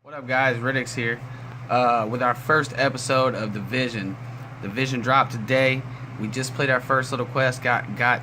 What up, guys? Riddex here with our first episode of Division. Division dropped today. We just played our first little quest, got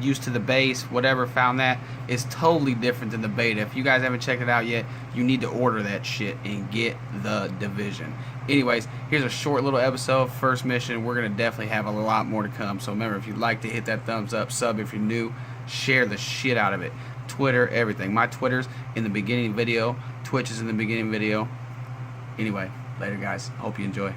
used to the base, whatever, found that. It's totally different than the beta. If you guys haven't checked it out yet, you need to order that shit and get the Division. Anyways, here's a short little episode, first mission. We're going to definitely have a lot more to come. So remember, if you'd like to hit that thumbs up, sub if you're new, share the shit out of it. Twitter, everything. My Twitter's in the beginning video. Twitch is in the beginning video. Anyway, later, guys. Hope you enjoy.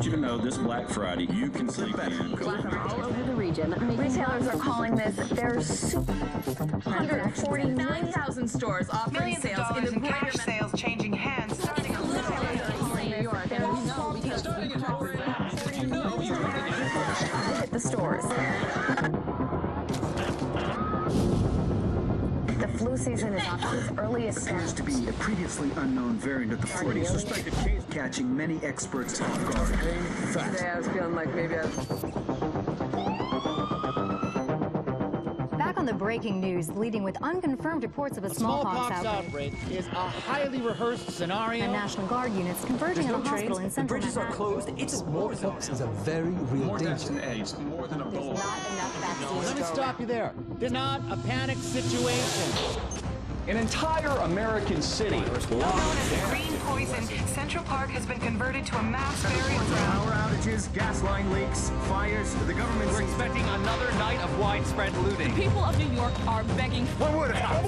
You to know this Black Friday, you can sleep in. All over the region. Retailers are calling this their 149,000 stores offering Millions of sales dollars in the in cash sales changing hands. Starting on hit the stores. The flu season is off to its earliest Appears start. to be a previously unknown variant of the flu, suspected case catching many experts off guard. Today I was feeling like maybe I was... Back on the breaking news, leading with unconfirmed reports of a smallpox outbreak. Is a highly rehearsed scenario. And National Guard units converging on a hospital in central Manhattan. Closed. It's smallpox is a very real More deaths danger. than AIDS, more than There's Ebola. not enough vaccines. Let me stop you there. There's not a panic situation. An entire American city was known locked as down. green poison, Central Park has been converted to a mass burial ground. Power outages, gas line leaks, fires. The government's Expecting another night of widespread looting. People of New York are begging for One word out.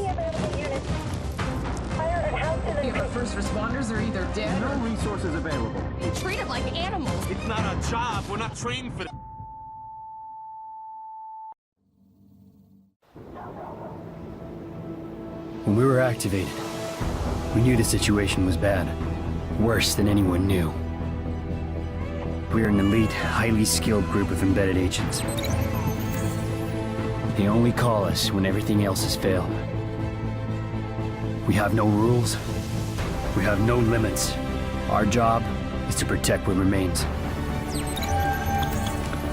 the first responders are either dead No resources available. or treated like animals. It's not our job. We're not trained for that. When we were activated, we knew the situation was bad. Worse than anyone knew. We're an elite, highly skilled group of embedded agents. They only call us when everything else has failed. We have no rules. We have no limits. Our job is to protect what remains.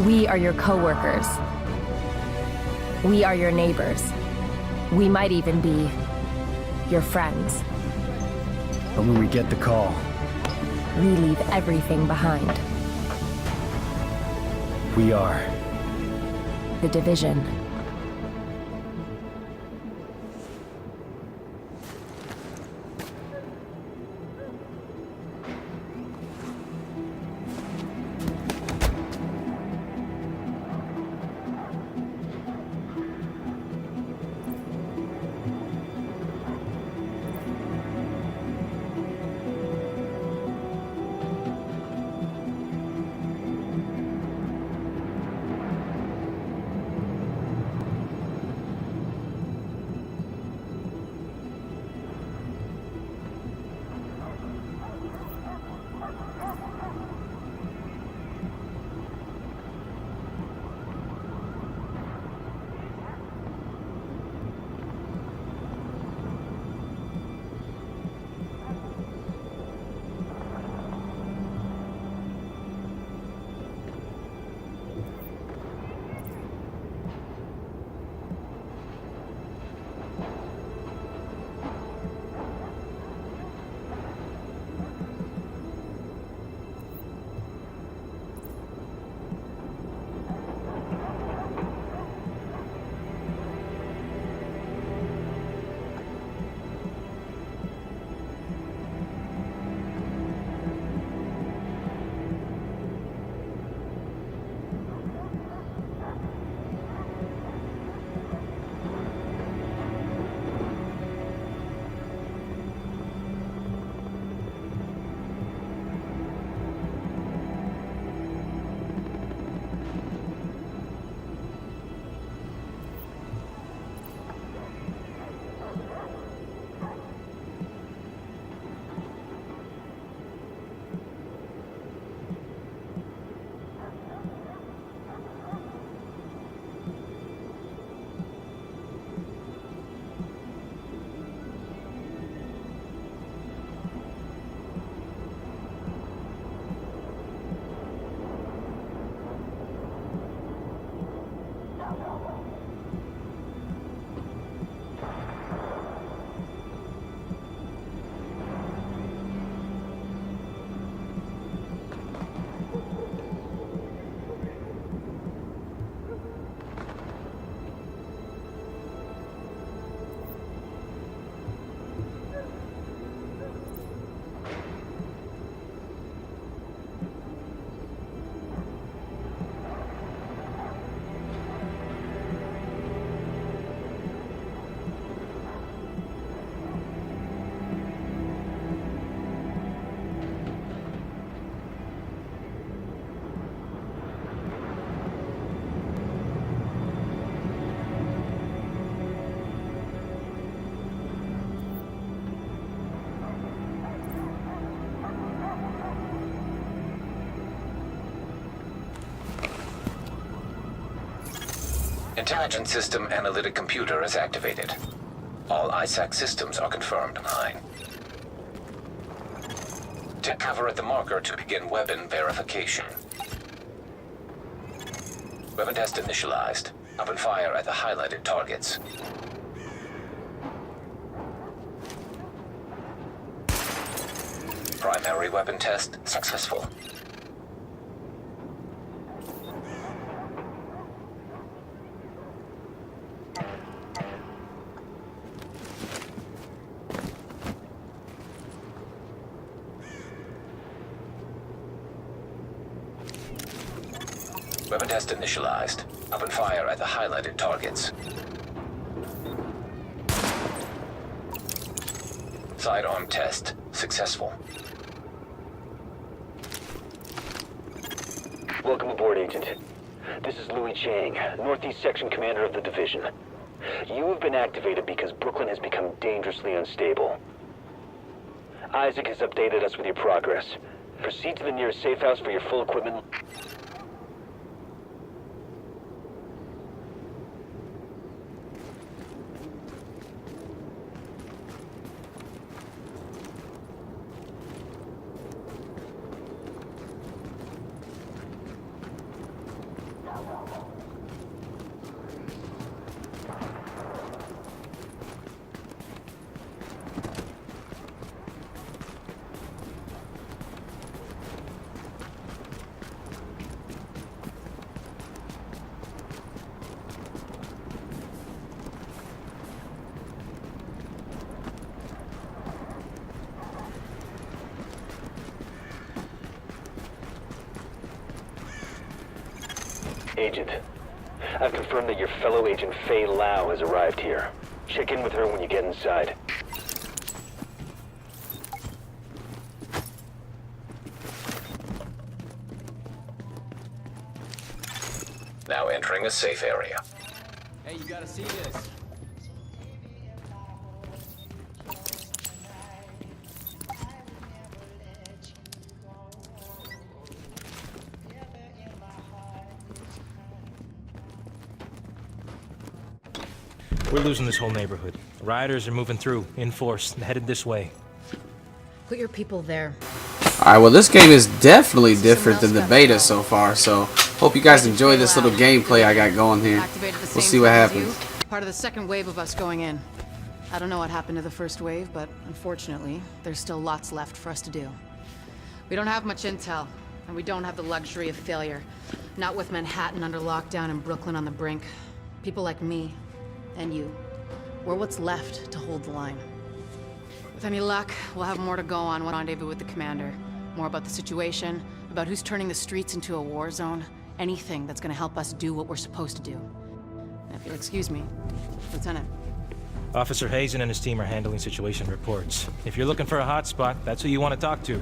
We are your co-workers. We are your neighbors. We might even be your friends. But when we get the call, We leave everything behind. we are The Division. Intelligence System Analytic Computer is activated. All ISAC systems are confirmed online. Take cover at the marker to begin weapon verification. Weapon test initialized. Open fire at the highlighted targets. Primary weapon test successful. Weapon test initialized. Open fire at the highlighted targets. Sidearm test successful. Welcome aboard, Agent. This is Louis Chang, Northeast Section Commander of the Division. You have been activated because Brooklyn has become dangerously unstable. Isaac has updated us with your progress. Proceed to the nearest safe house for your full equipment. Agent, I've confirmed that your fellow agent Faye Lau has arrived here. Check in with her when you get inside. Now entering a safe area. Hey, you gotta see this. We're losing this whole neighborhood. Rioters are moving through, in force, and headed this way. Put your people there. Alright, well this game is definitely different than the beta so far, so hope you guys enjoy this little gameplay I got going here. We'll see what happens. Part of the second wave of us going in. I don't know what happened to the first wave, but unfortunately, there's still lots left for us to do. We don't have much intel, and we don't have the luxury of failure. Not with Manhattan under lockdown and Brooklyn on the brink. People like me, and you, we're what's left to hold the line. With any luck, we'll have more to go on when rendezvous with the commander. More about the situation, about who's turning the streets into a war zone, anything that's gonna help us do what we're supposed to do. And if you'll excuse me, Lieutenant. Officer Hazen and his team are handling situation reports. If you're looking for a hotspot, that's who you want to talk to.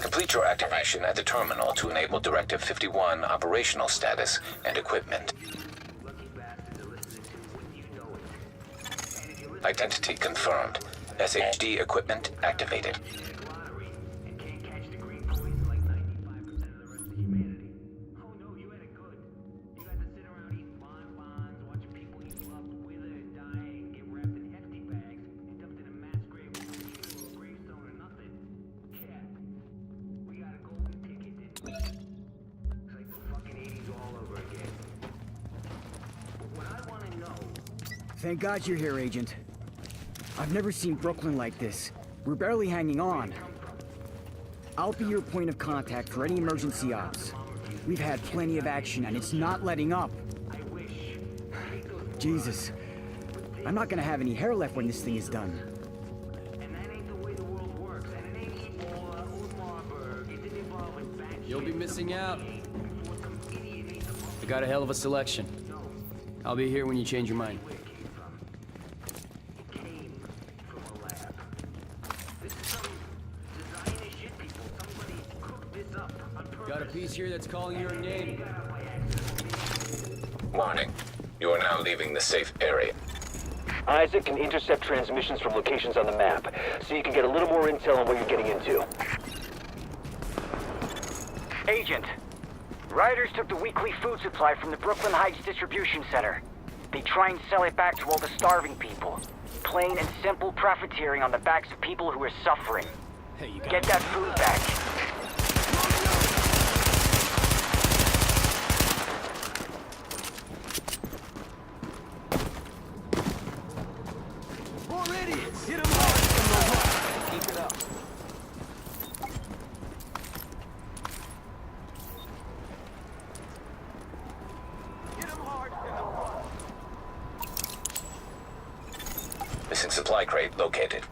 Complete your activation at the terminal to enable Directive 51 operational status and equipment. Identity confirmed. SHD equipment activated. Thank God you're here, Agent. I've never seen Brooklyn like this. We're barely hanging on. I'll be your point of contact for any emergency ops. We've had plenty of action and it's not letting up. Jesus. I'm not gonna have any hair left when this thing is done. You'll be missing out. I got a hell of a selection. I'll be here when you change your mind. Got a piece here that's calling your name. Warning. You are now leaving the safe area. Isaac can intercept transmissions from locations on the map, so you can get a little more intel on what you're getting into. Agent, Rioters took the weekly food supply from the Brooklyn Heights distribution center. They try and sell it back to all the starving people. Plain and simple profiteering on the backs of people who are suffering. Hey, you Get that food back. More idiots! Hit 'em hard! Keep it up. Hit 'em hard! Missing supply crate located.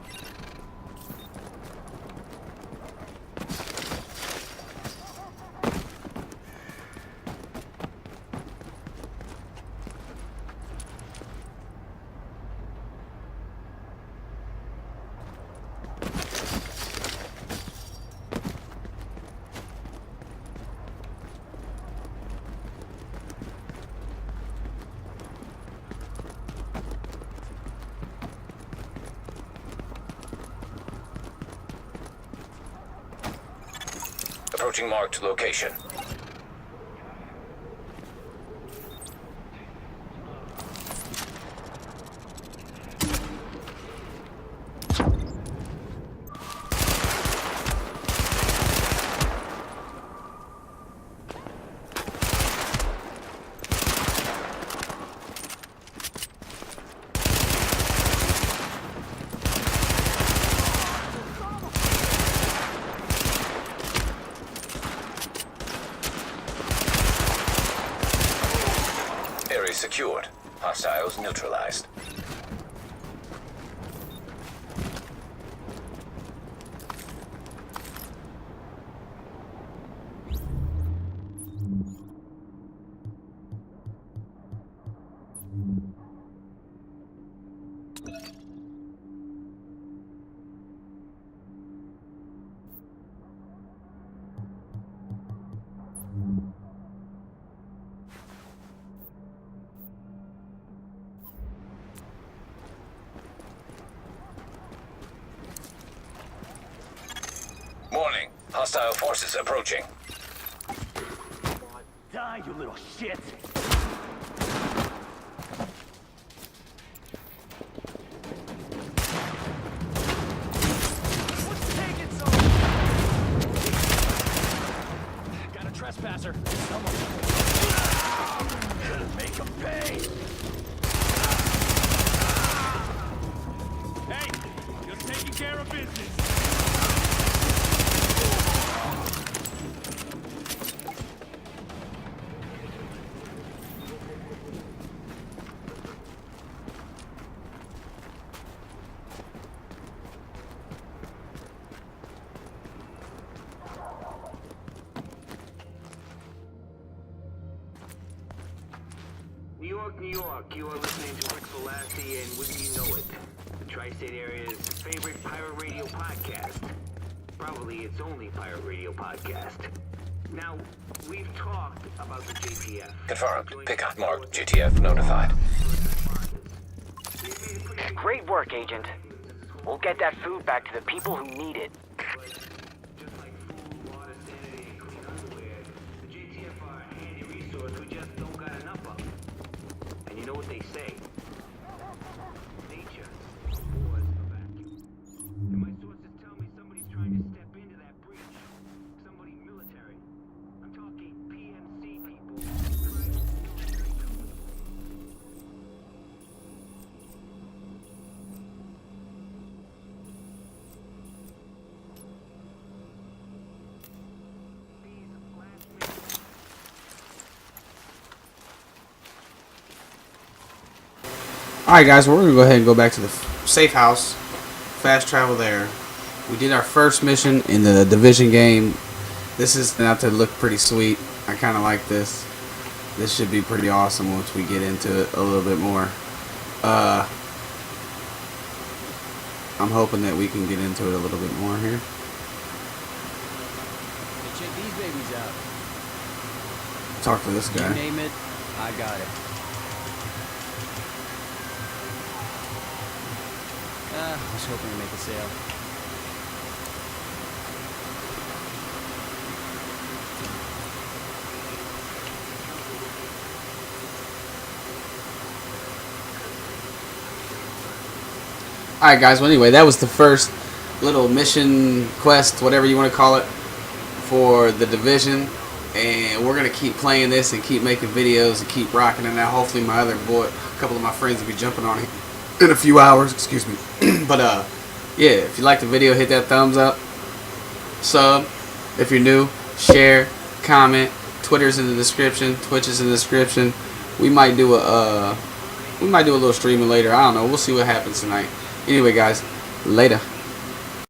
Approaching marked location. Area secured. Hostiles neutralized. Warning. Hostile forces approaching. Die, you little shit! What's taking so long? Got a trespasser. Someone. Make him pay! Hey! You're taking care of business! New York, you are listening to Rick Velasquez, and wouldn't you know it, the Tri-State Area's favorite pirate radio podcast. Probably its only pirate radio podcast. Now, we've talked about the JTF. Confirmed. Pickup marked. JTF notified. Great work, Agent. We'll get that food back to the people who need it. Just like food, water, sanity, and clean underwear, the JTF are a handy resource we just don't got enough of. And you know what they say? Nature abhors a vacuum. And my sources tell me somebody's trying to step into that breach. Somebody military. I'm talking PMC people. Private military company. Alright guys, we're going to go ahead and go back to the safe house. Fast travel there. We did our first mission in the Division game. This is out to look pretty sweet. I kind of like this. This should be pretty awesome once we get into it a little bit more. I'm hoping that we can get into it a little bit more here. Hey, check these babies out. Talk to this guy. You name it, I got it. I was hoping to make a sale. Alright guys, well anyway, that was the first little mission quest, whatever you want to call it, for the Division. And we're going to keep playing this and keep making videos and keep rocking it. Now hopefully my other boy, a couple of my friends will be jumping on it in a few hours, excuse me. But yeah, if you like the video, hit that thumbs up, sub if you're new, share, comment. Twitter's in the description, Twitch is in the description. We might do a little streaming later. I don't know. We'll see what happens tonight. Anyway, guys, later.